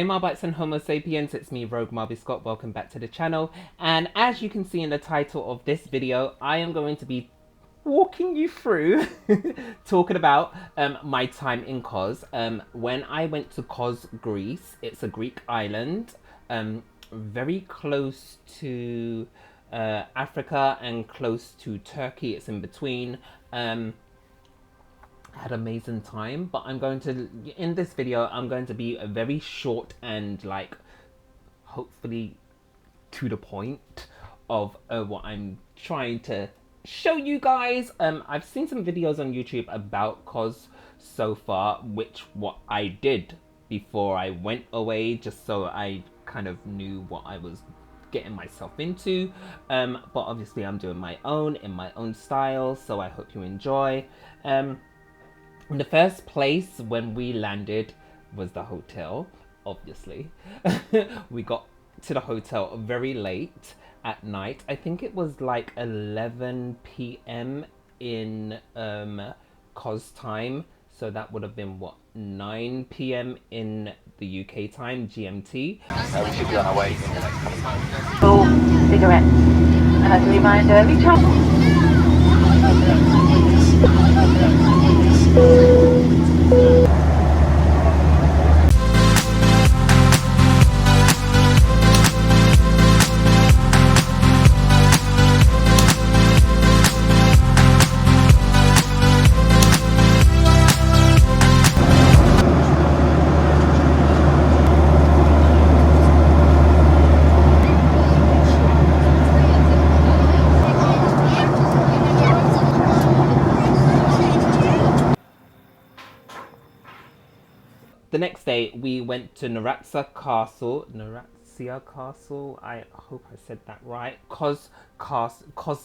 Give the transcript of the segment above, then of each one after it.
Hey Marbites and Homo sapiens, it's me Rogue Marbie Scott, welcome back to the channel. And as you can see in the title of this video, I am going to be walking you through talking about my time in Kos. When I went to Kos, Greece, it's a Greek island, very close to Africa and close to Turkey. It's in between. Had amazing time, but in this video I'm going to be a very short and like hopefully to the point of what I'm trying to show you guys. I've seen some videos on YouTube about Kos so far, which what I did before I went away, just so I kind of knew what I was getting myself into, but obviously I'm doing my own in my own style, so I hope you enjoy. In the first place, when we landed, was the hotel, obviously. We got to the hotel very late at night. I think it was like 11 p.m. in Kos time. So that would have been, what, 9 p.m. in the UK time, GMT. We should be on our way in the next couple of months. Oh, cigarettes. And as a reminder, reach out. The next day, we went to Naratsa Castle. Naratsia Castle. I hope I said that right. Kos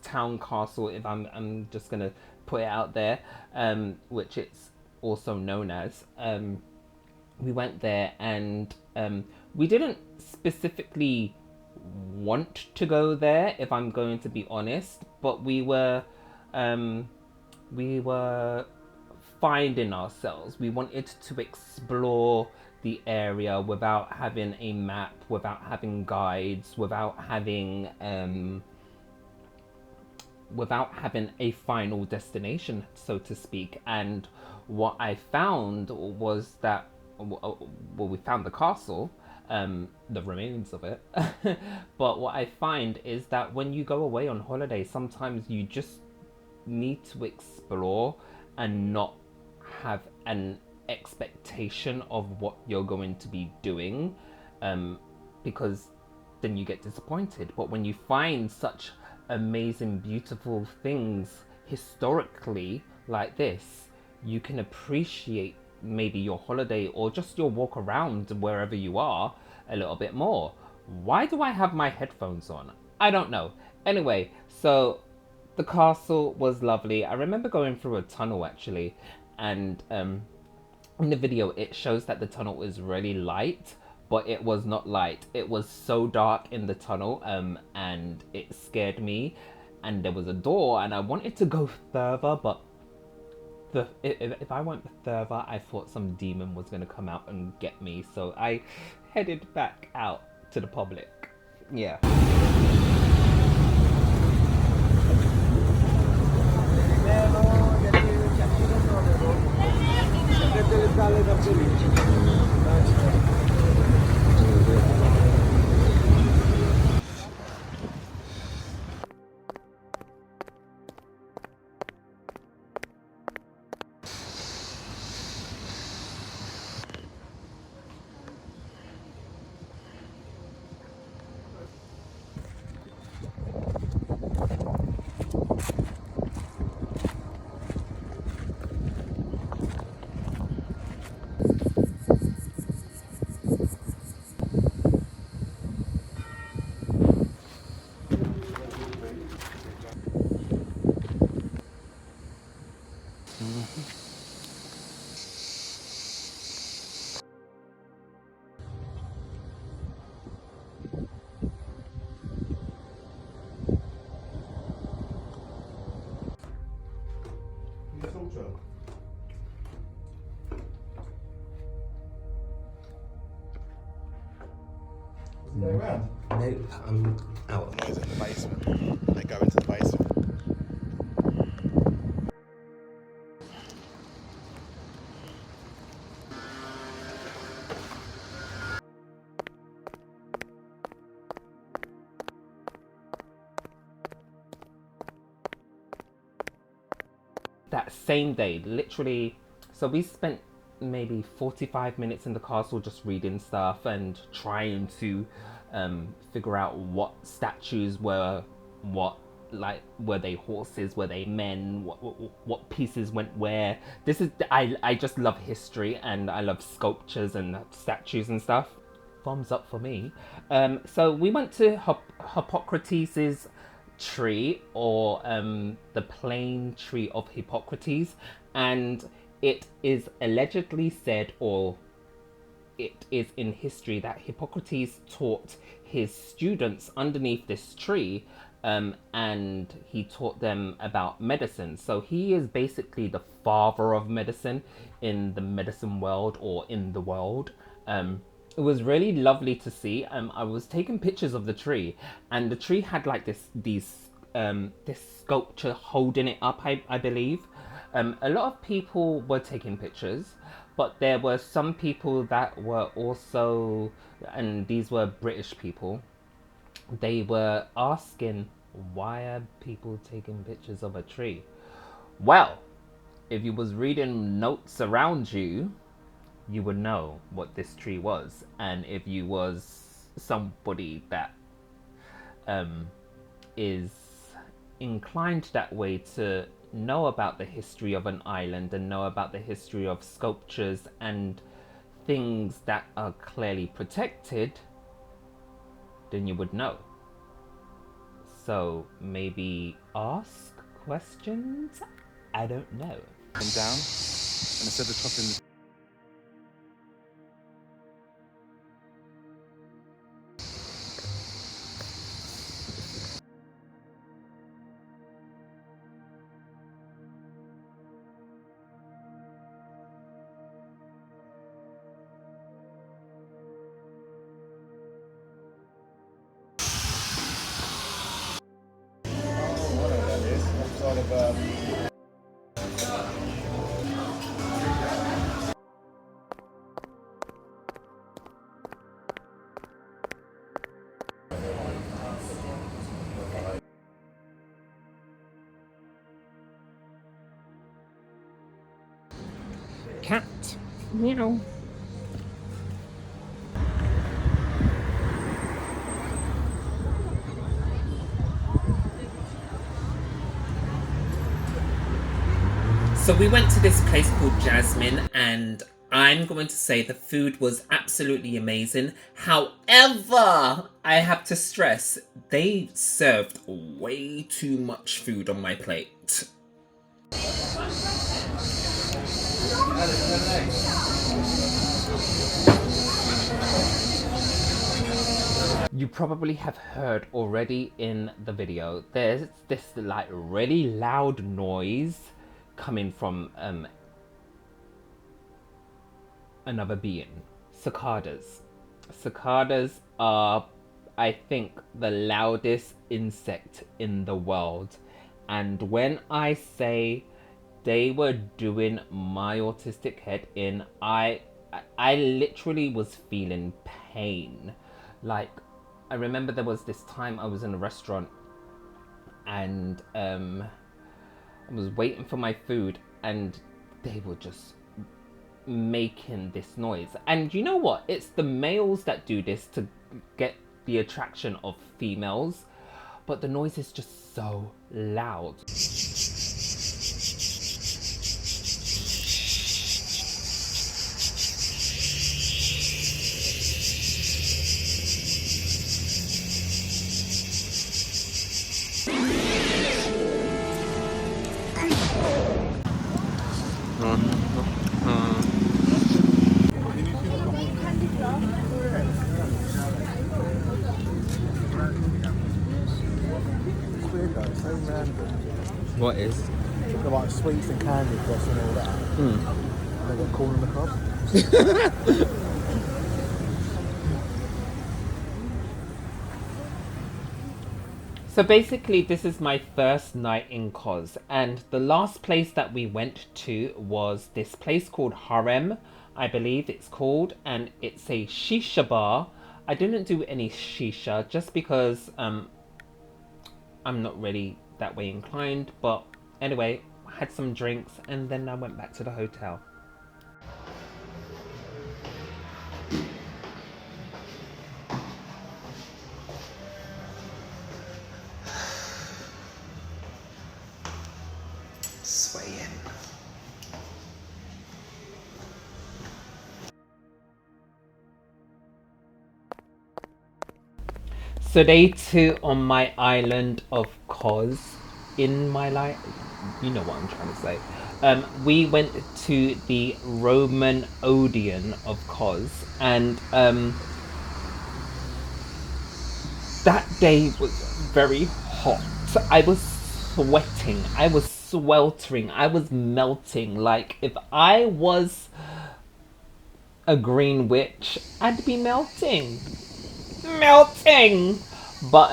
Town Castle. If I'm just gonna put it out there, which it's also known as. We went there, and we didn't specifically want to go there, if I'm going to be honest. But we were finding ourselves. We wanted to explore the area without having a map, without having guides, without having a final destination, so to speak. And what I found was that, well, we found the castle, the remains of it. But what I find is that when you go away on holiday, sometimes you just need to explore and not have an expectation of what you're going to be doing, because then you get disappointed. But when you find such amazing, beautiful things historically like this, you can appreciate maybe your holiday or just your walk around wherever you are a little bit more. Why do I have my headphones on? I don't know. Anyway, so the castle was lovely. I remember going through a tunnel actually, and in the video it shows that the tunnel is really light, but it was not light. It was so dark in the tunnel, and it scared me. And there was a door, and I wanted to go further, but if I went further, I thought some demon was going to come out and get me. So I headed back out to the public. Yeah. Nope, I'm out. Noise in the basement. And they go into the basement. That same day, literally, so we spent maybe 45 minutes in the castle just reading stuff and trying to figure out what statues were what, like, were they horses, were they men, what pieces went where. This is, I just love history and I love sculptures and statues and stuff. Thumbs up for me. So we went to Hippocrates's tree, or the plain tree of Hippocrates, and it is allegedly said, or it is in history, that Hippocrates taught his students underneath this tree, and he taught them about medicine. So he is basically the father of medicine in the medicine world, or in the world. It was really lovely to see. I was taking pictures of the tree, and the tree had like this sculpture holding it up, I believe. A lot of people were taking pictures, but there were some people that were also, and these were British people, they were asking, why are people taking pictures of a tree? Well, if you was reading notes around you, you would know what this tree was. And if you was somebody that is inclined that way to know about the history of an island and know about the history of sculptures and things that are clearly protected, then you would know. So maybe ask questions? I don't know. And down, and instead of topping Cat. Meow. So we went to this place called Jasmine, and I'm going to say the food was absolutely amazing. However, I have to stress, they served way too much food on my plate. You probably have heard already in the video, there's this like really loud noise coming from another being. Cicadas. Cicadas are, I think, the loudest insect in the world. And when I say they were doing my autistic head in, I literally was feeling pain. Like, I remember there was this time I was in a restaurant and I was waiting for my food and they were just making this noise. And you know what? It's the males that do this to get the attraction of females, but the noise is just so loud. What is? Talking about sweets and candy floss and all that. And they got corn on the cob. So basically, this is my first night in Kos, and the last place that we went to was this place called Harem, I believe it's called, and it's a shisha bar. I didn't do any shisha just because I'm not really that way inclined, but anyway, I had some drinks and then I went back to the hotel. Swaying. So day 2 on my island of Kos, in my life, you know what I'm trying to say. We went to the Roman Odeon of Kos, and that day was very hot. I was sweating, I was sweltering, I was melting. Like, if I was a green witch, I'd be melting. But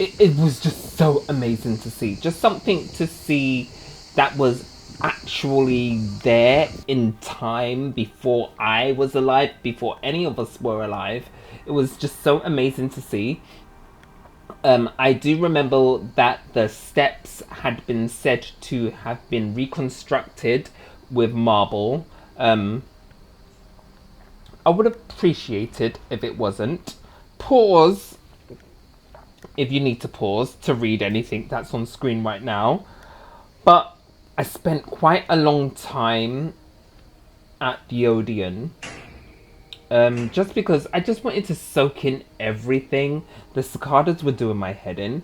it was just so amazing to see. Just something to see that was actually there in time before I was alive, before any of us were alive. It was just so amazing to see. I do remember that the steps had been said to have been reconstructed with marble. I would appreciate it if it wasn't. Pause if you need to pause to read anything that's on screen right now. But I spent quite a long time at the Odeon. Just because I just wanted to soak in everything. The cicadas were doing my head in.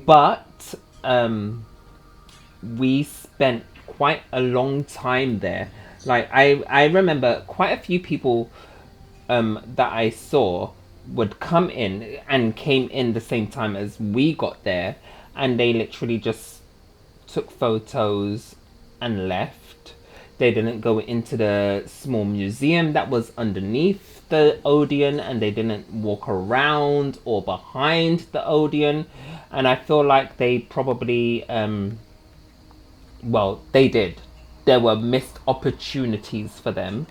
But we spent quite a long time there. Like, I remember quite a few people that I saw would come in and came in the same time as we got there, and they literally just took photos and left. They didn't go into the small museum that was underneath the Odeon, and they didn't walk around or behind the Odeon. And I feel like they probably well, they did. There were missed opportunities for them,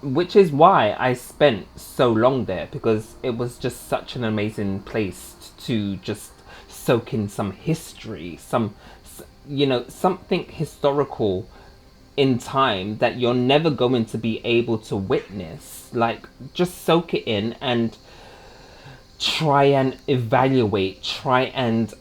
which is why I spent so long there, because it was just such an amazing place to just soak in some history, something historical in time that you're never going to be able to witness. Like, just soak it in and try and evaluate, try and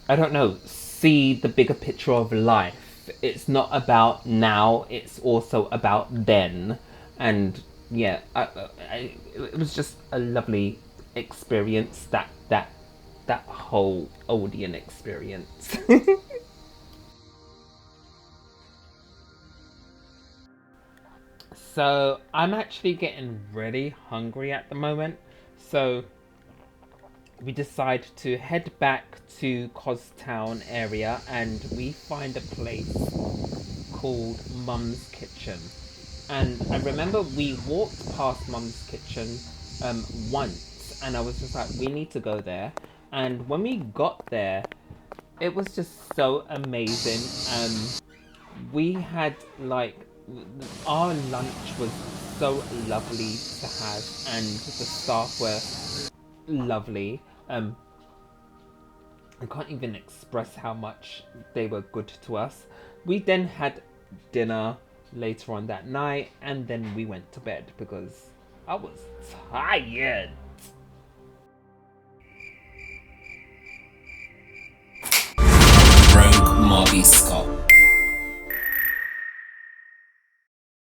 I don't know, see the bigger picture of life. It's not about now, it's also about then. And yeah, it was just a lovely experience, that whole Odeon experience. So I'm actually getting really hungry at the moment, so we decide to head back to Costown area, and we find a place called Mum's Kitchen. And I remember we walked past Mum's Kitchen once, and I was just like, we need to go there. And when we got there, it was just so amazing. We had, like, our lunch was so lovely to have, and the staff were lovely. I can't even express how much they were good to us. We then had dinner later on that night, and then we went to bed because I was tired.